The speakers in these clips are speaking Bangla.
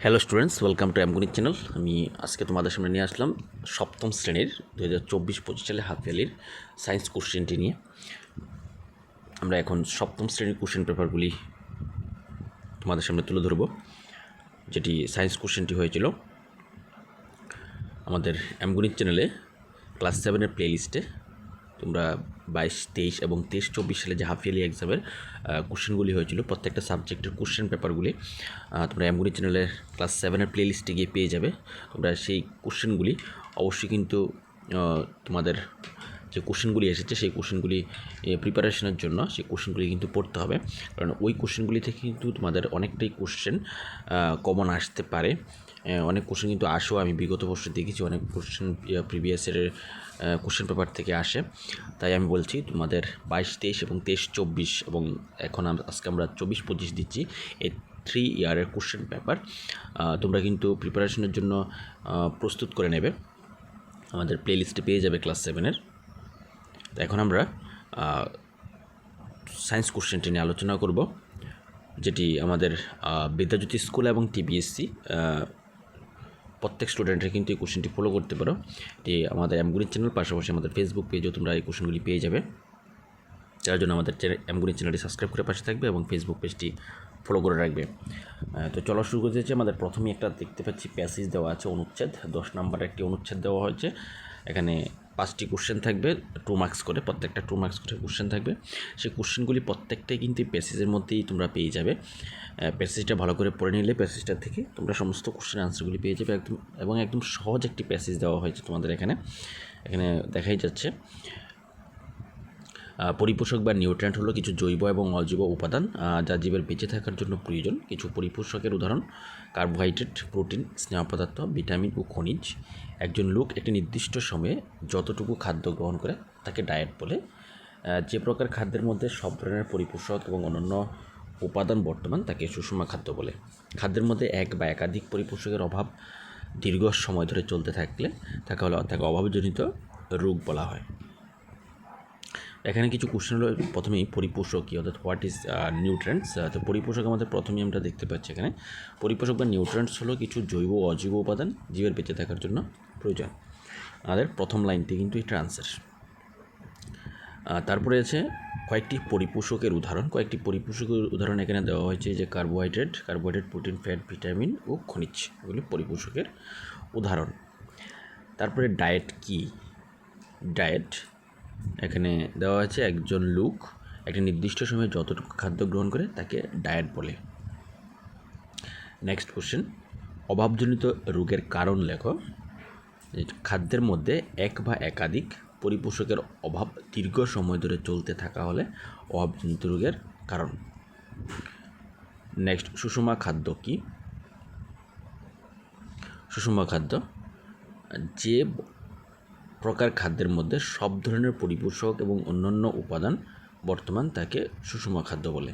হ্যালো স্টুডেন্টস, ওয়েলকাম টু এমগণিত চ্যানেল। আমি আজকে তোমাদের সামনে নিয়ে আসলাম সপ্তম শ্রেণীর 2024-25 সালে হাফ ইয়ারলির সায়েন্স কোশ্চেনটি নিয়ে। আমরা এখন সপ্তম শ্রেণীর কোশ্চেন পেপারগুলি তোমাদের সামনে তুলে ধরব, যেটি সায়েন্স কোশ্চেনটি হয়েছিল আমাদের এমগণিত চ্যানেলে ক্লাস 7-এর প্লে লিস্টে। তোমরা 22-23 এবং 23-24 সালে যে হাফ ইয়ারলি এক্সামের কোশ্চেনগুলি হয়েছিল, প্রত্যেকটা সাবজেক্টের কোশ্চেন পেপারগুলি তোমরা এমগণিত চ্যানেলের ক্লাস 7-এর প্লে লিস্টে গিয়ে পেয়ে যাবে। তোমরা সেই কোশ্চেনগুলি অবশ্যই কিন্তু তোমাদের যে কোশ্চেনগুলি এসেছে সেই কোশ্চেনগুলি প্রিপারেশনের জন্য সেই কোশ্চেনগুলি কিন্তু পড়তে হবে, কারণ ওই কোশ্চেনগুলি থেকে কিন্তু তোমাদের অনেকটাই কোশ্চেন কমন আসতে পারে। অনেক কোশ্চেন কিন্তু আসেও, আমি বিগত বছর দেখেছি অনেক কোশ্চেন প্রিভিয়াসের কোশ্চেন পেপার থেকে আসে। তাই আমি বলছি তোমাদের 22-23 এবং 23-24 এবং এখন আজকে আমরা 24-25 দিচ্ছি, এই 3 ইয়ারের কোশ্চেন পেপার তোমরা কিন্তু প্রিপারেশনের জন্য প্রস্তুত করে নেবে। আমাদের প্লে লিস্টে পেয়ে যাবে ক্লাস 7-এর। তো এখন আমরা সায়েন্স কোশ্চেনটি নিয়ে আলোচনা করব, যেটি আমাদের বিদ্যাজ্যোতি স্কুল এবং টিবিএসসি প্রত্যেক স্টুডেন্টরা কিন্তু এই কোশ্চেনটি ফলো করতে পারো। এটি আমাদের এমগণিত চ্যানেল, পাশাপাশি আমাদের ফেসবুক পেজেও তোমরা এই কোশ্চেনগুলি পেয়ে যাবে। যার জন্য আমাদের এমগণিত চ্যানেলটি সাবস্ক্রাইব করে পাশে থাকবে এবং ফেসবুক পেজটি ফলো করে রাখবে। তো চলো শুরু করতে যাচ্ছি। আমাদের প্রথমেই একটা দেখতে পাচ্ছি প্যাসেজ দেওয়া আছে, অনুচ্ছেদ 10 নম্বরের একটি অনুচ্ছেদ দেওয়া হয়েছে। এখানে 5টি কোশ্চেন থাকবে, 2 মার্কস করে, প্রত্যেকটা 2 মার্কস করে কোশ্চেন থাকবে। সেই কোশ্চেনগুলি প্রত্যেকটাই কিন্তু এই প্যাসেজের মধ্যেই তোমরা পেয়ে যাবে। প্যাসেজটা ভালো করে পড়ে নিলে প্যাসেজটা থেকে তোমরা সমস্ত কোশ্চেন আনসারগুলি পেয়ে যাবে একদম, এবং একদম সহজ একটি প্যাসেজ দেওয়া হয়েছে তোমাদের এখানে দেখাই যাচ্ছে। পরিপোষক বা নিউট্রিয়েন্ট হলো কিছু জৈব এবং অজৈব উপাদান যা জীবের বেঁচে থাকার জন্য প্রয়োজন। কিছু পরিপোষকের উদাহরণ কার্বোহাইড্রেট, প্রোটিন, স্নেহ পদার্থ, ভিটামিন ও খনিজ। একজন লোক একটি নির্দিষ্ট সময়ে যতটুকু খাদ্য গ্রহণ করে তাকে ডায়েট বলে। যে প্রকার খাদ্যের মধ্যে সব ধরনের পরিপোষক এবং অন্যান্য উপাদান বর্তমান তাকে সুষম খাদ্য বলে। খাদ্যের মধ্যে এক বা একাধিক পরিপোষকের অভাব দীর্ঘ সময় ধরে চলতে থাকলে তাকে অভাবজনিত রোগ বলা হয়। এখানে কিছু কোশ্চেন হলো, প্রথমেই পরিপোষক কী, অর্থাৎ হোয়াট ইজ নিউট্রিয়েন্টস। তো পরিপোষক আমাদের প্রথমেই আমরা দেখতে পাচ্ছি এখানে পরিপোষক বা নিউট্রিয়েন্টস হলো কিছু জৈব ও অজৈব উপাদান জীবের বেঁচে থাকার জন্য প্রয়োজন। আমাদের প্রথম লাইনটি কিন্তু এটা আনসার। তারপরে আছে কয়েকটি পরিপোষকের উদাহরণ এখানে দেওয়া হয়েছে, যে কার্বোহাইড্রেট, প্রোটিন, ফ্যাট, ভিটামিন ও খনিজ, এগুলি পরিপোষকের উদাহরণ। তারপরে ডায়েট কি, ডায়েট এখানে দেওয়া আছে একজন লোক একটি নির্দিষ্ট সময়ে যতটুকু খাদ্য গ্রহণ করে তাকে ডায়েট বলে। নেক্সট কোশ্চেন, অভাবজনিত রোগের কারণ লেখো। খাদ্যের মধ্যে এক বা একাধিক পরিপোষকের অভাব দীর্ঘ সময় ধরে চলতে থাকা হলে অভাবজনিত রোগের কারণ। নেক্সট, সুষম খাদ্য কি? সুষম খাদ্য যে প্রকার খাদ্যের মধ্যে সব ধরনের পরিপোষক এবং অন্যান্য উপাদান বর্তমান তাকে সুষম খাদ্য বলে।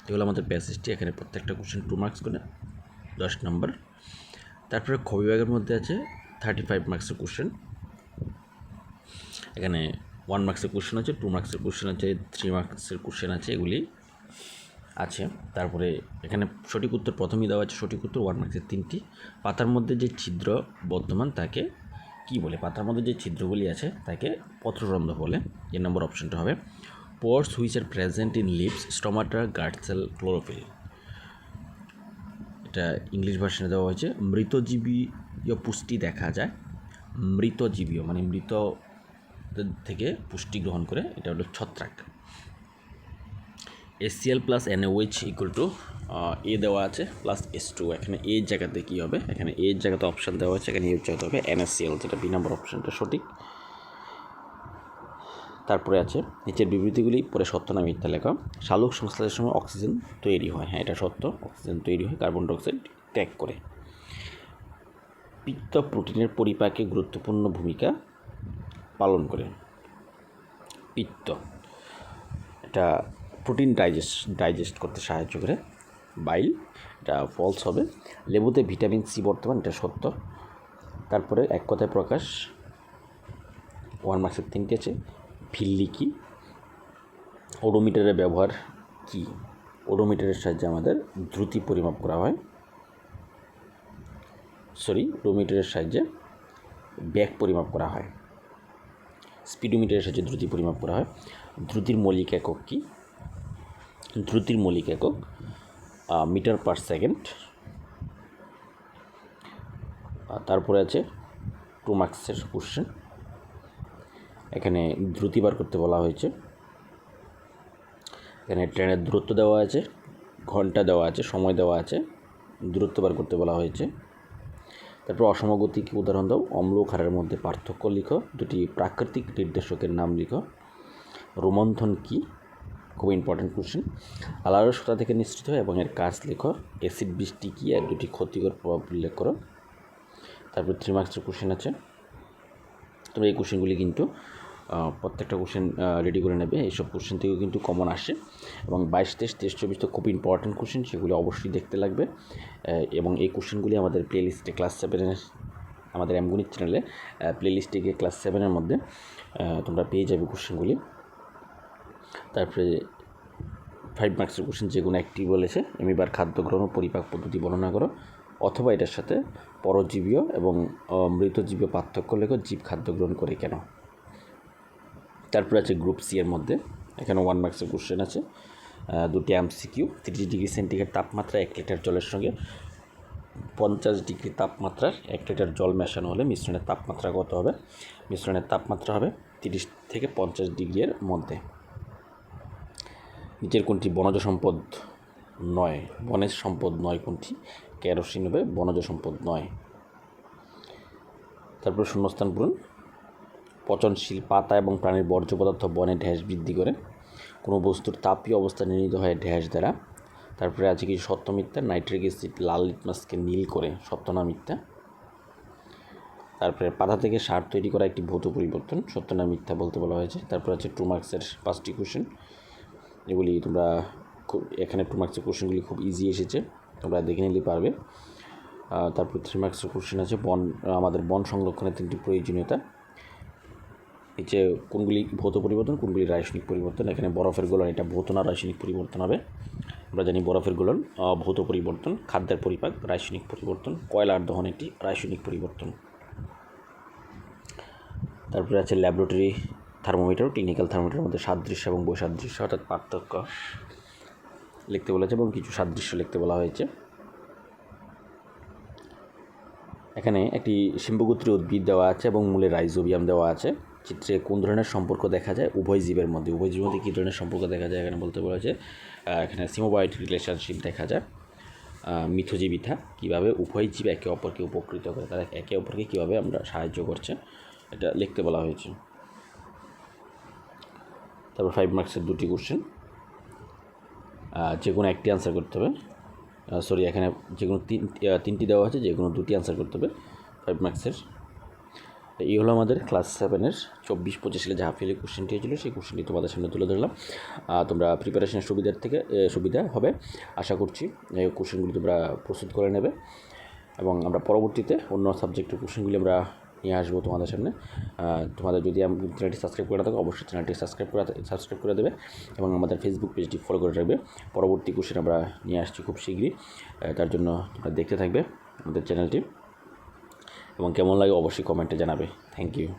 এগুলো আমাদের প্যাসেজটি, এখানে প্রত্যেকটা কোশ্চেন 2 মার্কস করে, 10 নম্বর। তারপরে খ বিভাগের মধ্যে আছে 35 মার্কসের কোশ্চেন। এখানে 1 মার্কসের কোশ্চেন আছে, 2 মার্কসের কোশ্চেন আছে, 3 মার্কসের কোশ্চেন আছে, এগুলি আছে। তারপরে এখানে সঠিক উত্তর প্রথমেই দেওয়া আছে, সঠিক উত্তর 1 মার্কসের 3টি। পাতার মধ্যে যে ছিদ্র বর্তমান তাকে কি বলে? পাতার মধ্যে যে ছিদ্রগুলি আছে তাকে পত্ররন্ধ্র বলে। এর নম্বর অপশনটা হবে। Pores which are present in leaves, stomata, guard cell, chlorophyll. এটা ইংলিশ ভার্সনে দেওয়া হয়েছে। মৃতজীবীয় পুষ্টি দেখা যায়, মৃতজীবীয় মানে মৃত থেকে পুষ্টি গ্রহণ করে, এটা হলো ছত্রাক। HCl plus NaOH equal to এ দেওয়া আছে প্লাস H2। এখানে এর জায়গাতে কী হবে? এখানে এর জায়গাতে অপশান দেওয়া আছে, এখানে এর জায়গাতে হবে NaCl, যেটা বি নম্বর অপশানটা সঠিক। তারপরে আছে নিচের বিবৃতিগুলি পরে সত্য না মিথ্যা লেখা। সালোক সংশ্লেষের সময় অক্সিজেন তৈরি হয়, হ্যাঁ এটা সত্য, অক্সিজেন তৈরি হয় কার্বন ডাইঅক্সাইড ত্যাগ করে। পিত্ত প্রোটিনের পরিপাকে গুরুত্বপূর্ণ ভূমিকা পালন করে। পিত্ত এটা প্রোটিন ডাইজেস্ট করতে সাহায্য করে, বাইল, এটা ফলস হবে। লেবুতে ভিটামিন সি বর্তমান, এটা সত্য। তারপরে এক কথায় প্রকাশ, 1 মার্কসের 3টি আছে। ভিল্লি কি? ওডোমিটারের ব্যবহার কি? ওডোমিটারের সাহায্যে আমাদের দ্রুতি পরিমাপ করা হয়। ওডোমিটারের সাহায্যে বেগ পরিমাপ করা হয়। স্পিডোমিটারের সাহায্যে দ্রুতি পরিমাপ করা হয়। দ্রুতির মৌলিক একক কি? দ্রুতির মৌলিক একক মিটার পার সেকেন্ড। তারপরে আছে 2 মার্কসের কোশ্চেন। এখানে দ্রুতি বার করতে বলা হয়েছে। এখানে ট্রেনের দূরত্ব দেওয়া আছে, ঘন্টা দেওয়া আছে, সময় দেওয়া আছে, দূরত্ব বার করতে বলা হয়েছে। তারপর অসমগতিক উদাহরণ দাও। অম্ল ও ক্ষারের মধ্যে পার্থক্য লিখো। দুটি প্রাকৃতিক নির্দেশকের নাম লিখো। রোমন্থন কি? খুব ইম্পর্ট্যান্ট কোশ্চেন। আলাদা সুতা থেকে নিঃসৃত হয় এবং এর কাজ লিখো। অ্যাসিড বৃষ্টি কি? আর দুটি ক্ষতিকর প্রভাব উল্লেখ করো। তারপর 3 মার্কসের কোশ্চেন আছে। তোমরা এই কোশ্চেনগুলি কিন্তু প্রত্যেকটা কোশ্চেন রেডি করে নেবে। এইসব কোশ্চেন থেকেও কিন্তু কমন আসে এবং 22, 23, 23, 24 তো খুব ইম্পর্ট্যান্ট কোশ্চেন, সেগুলি অবশ্যই দেখতে লাগবে। এবং এই কোশ্চেনগুলি আমাদের প্লেলিস্টে ক্লাস 7-এর আমাদের এমগণিত চ্যানেলে প্লেলিস্টে গিয়ে ক্লাস 7-এর মধ্যে তোমরা পেয়ে যাবে কোশ্চেনগুলি। তারপরে 5 মার্কসের কোশ্চেন যে কোনো একটি বলেছে, এমিবার খাদ্য গ্রহণ পরিপাক পদ্ধতি বর্ণনা করো, অথবা এটার সাথে পরজীবীয় এবং মৃতজীবীয় পার্থক্য লেখো। জীব খাদ্য গ্রহণ করে কেন? তারপরে আছে গ্রুপ সি এর মধ্যে, এখানে 1 মার্কসের কোশ্চেন আছে, দুটি এমসিকিউ। 30 ডিগ্রি সেন্টিগ্রেড তাপমাত্রা 1 লিটার জলের সঙ্গে 50 ডিগ্রি তাপমাত্রার 1 লিটার জল মেশানো হলে মিশ্রণের তাপমাত্রা কত হবে? মিশ্রণের তাপমাত্রা হবে 30 থেকে 50 ডিগ্রির মধ্যে। নিচের কোনটি বনজ সম্পদ নয়? বনের সম্পদ নয় কোনটি? কেরোসিন হবে বনজ সম্পদ নয়। তারপর শূন্যস্থান পূরণ। পচনশীল পাতা এবং প্রাণীর বর্জ্য পদার্থ বনে ঢ্যাস বৃদ্ধি করে। কোনো বস্তুর তাপীয় অবস্থা নির্ণীত হয় ঢ্যাস দ্বারা। তারপরে আছে কি সত্য মিথ্যা? নাইট্রিক অ্যাসিড লাল লিটমাসকে নীল করে, সত্য না মিথ্যা? তারপরে পাতা থেকে সার তৈরি করা একটি ভৌত পরিবর্তন, সত্য না মিথ্যা বলতে বলা হয়েছে। তারপর আছে 2 মার্কসের 5টি কোশ্চেন, এগুলি তোমরা খুব, এখানে 2 মার্কসের কোশ্চেনগুলি খুব ইজি এসেছে, তোমরা দেখে নিলে পারবে। তারপর 3 মার্কসের কোশ্চেন আছে আমাদের বন সংরক্ষণের 3টি প্রয়োজনীয়তা। এই যে কোনগুলি ভৌত পরিবর্তন, কোনগুলি রাসায়নিক পরিবর্তন। এখানে বরফের গলন, এটা ভৌত না রাসায়নিক পরিবর্তন হবে। আমরা জানি বরফের গলন ভৌত পরিবর্তন, খাদ্যের পরিপাক রাসায়নিক পরিবর্তন, কয়লার দহন এটি রাসায়নিক পরিবর্তন। তারপরে আছে ল্যাবরেটরি থার্মোমিটার, ক্লিনিক্যাল থার্মোমিটারের মধ্যে সাদৃশ্য এবং বৈসাদৃশ্য অর্থাৎ পার্থক্য লিখতে বলেছে এবং কিছু সাদৃশ্য লিখতে বলা হয়েছে। এখানে একটি শিম্বগোত্রী উদ্ভিদ দেওয়া আছে এবং মূলে রাইজোবিয়াম দেওয়া আছে। চিত্রে কোন ধরনের সম্পর্ক দেখা যায় উভয় জীবের মধ্যে? উভয় জীবের মধ্যে কী ধরনের সম্পর্ক দেখা যায় এখানে বলতে বলা হয়েছে। এখানে সিমোবায়োটিক রিলেশনশিপ দেখা যায়। মিথজীবিতা কীভাবে উভয় জীব একে অপরকে উপকৃত করে, তারা একে অপরকে কীভাবে আমরা সাহায্য করছে, এটা লিখতে বলা হয়েছে। তারপর 5 মার্কসের 2টি কোশ্চেন, যে কোনো একটি আনসার করতে হবে। এখানে যে কোনো 3টি দেওয়া আছে, যে কোনো 2টি আনসার করতে হবে 5 মার্কসের। এই হলো আমাদের ক্লাস 7-এর 24-25 সালে যে হাফ ইয়ারলি কোশ্চেনটি হয়েছিল, সেই কোশ্চেনটি তোমাদের সামনে তুলে ধরলাম। তোমরা প্রিপারেশনের সুবিধা হবে আশা করছি। এই কোশ্চেনগুলি তোমরা প্রস্তুত করে নেবে এবং আমরা পরবর্তীতে অন্য সাবজেক্টের কোশ্চেনগুলি আমরা নিয়ে আসবো তোমাদের সামনে। তোমাদের যদি চ্যানেলটি সাবস্ক্রাইব করে থাকো, অবশ্যই চ্যানেলটি সাবস্ক্রাইব করে দেবে এবং আমাদের ফেসবুক পেজটি ফলো করে রাখবে। পরবর্তী কোশ্চেন আমরা নিয়ে আসছি খুব শীঘ্রই, তার জন্য তোমরা দেখতে থাকবে আমাদের চ্যানেলটি এবং কেমন লাগে অবশ্যই কমেন্টে জানাবে। Thank you.